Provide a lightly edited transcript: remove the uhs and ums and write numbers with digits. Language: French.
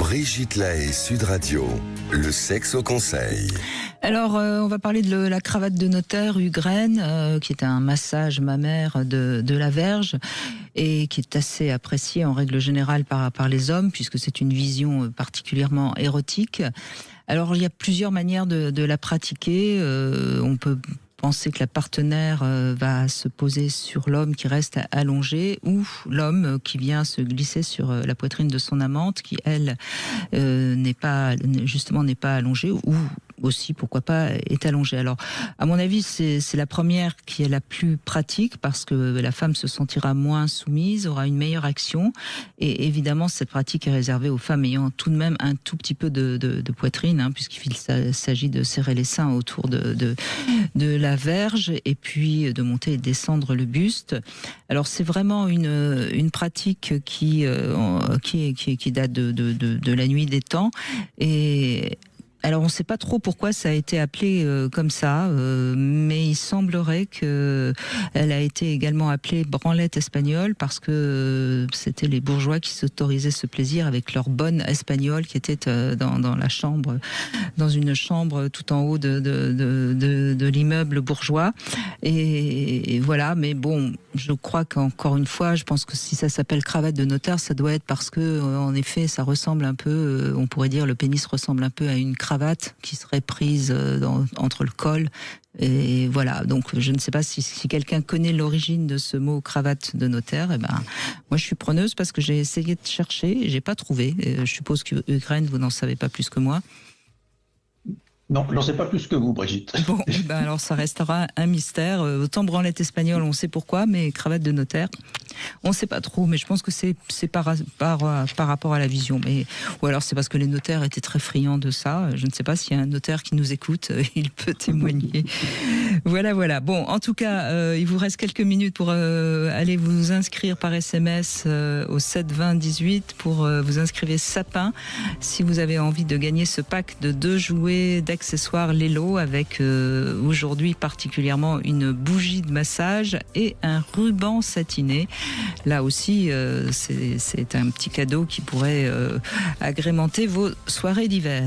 Brigitte Lahaie, Sud Radio, le sexe au conseil. Alors, on va parler de la cravate de notaire Ugraine, qui est un massage mammaire de la verge et qui est assez apprécié en règle générale par les hommes, puisque c'est une vision particulièrement érotique. Alors, il y a plusieurs manières de la pratiquer. On peut penser que la partenaire va se poser sur l'homme qui reste allongé, ou l'homme qui vient se glisser sur la poitrine de son amante, qui elle n'est pas allongée, ou aussi, pourquoi pas, est allongée. Alors, à mon avis, c'est la première qui est la plus pratique, parce que la femme se sentira moins soumise, aura une meilleure action, et évidemment, cette pratique est réservée aux femmes ayant tout de même un tout petit peu de poitrine, puisqu'il s'agit de serrer les seins autour de la verge, et puis de monter et descendre le buste. Alors, c'est vraiment une pratique qui date de la nuit des temps, et alors on ne sait pas trop pourquoi ça a été appelé comme ça, mais il semblerait que elle a été également appelée branlette espagnole, parce que c'était les bourgeois qui s'autorisaient ce plaisir avec leur bonne espagnole qui était dans la chambre, dans une chambre tout en haut de l'immeuble bourgeois. Et voilà, mais bon, je crois qu'encore une fois, je pense que si ça s'appelle cravate de notaire, ça doit être parce que en effet, ça ressemble un peu, on pourrait dire, le pénis ressemble un peu à une cravate qui serait prise entre le col. Et voilà, donc je ne sais pas si quelqu'un connaît l'origine de ce mot cravate de notaire. Moi je suis preneuse, parce que j'ai essayé de chercher et j'ai pas trouvé. Et je suppose que Ugraine, vous n'en savez pas plus que moi. Non, j'en sais pas plus que vous, Brigitte. Bon, alors ça restera un mystère. Autant branlette espagnole, on sait pourquoi, mais cravate de notaire, on sait pas trop. Mais je pense que c'est par rapport à la vision. Ou alors c'est parce que les notaires étaient très friands de ça. Je ne sais pas s'il y a un notaire qui nous écoute, il peut témoigner. Voilà. Bon, en tout cas, il vous reste quelques minutes pour aller vous inscrire par SMS au 7 20 18 pour vous inscrire sapin, si vous avez envie de gagner ce pack de 2 jouets d'accessoires Lelo, avec aujourd'hui particulièrement une bougie de massage et un ruban satiné. Là aussi, c'est un petit cadeau qui pourrait agrémenter vos soirées d'hiver.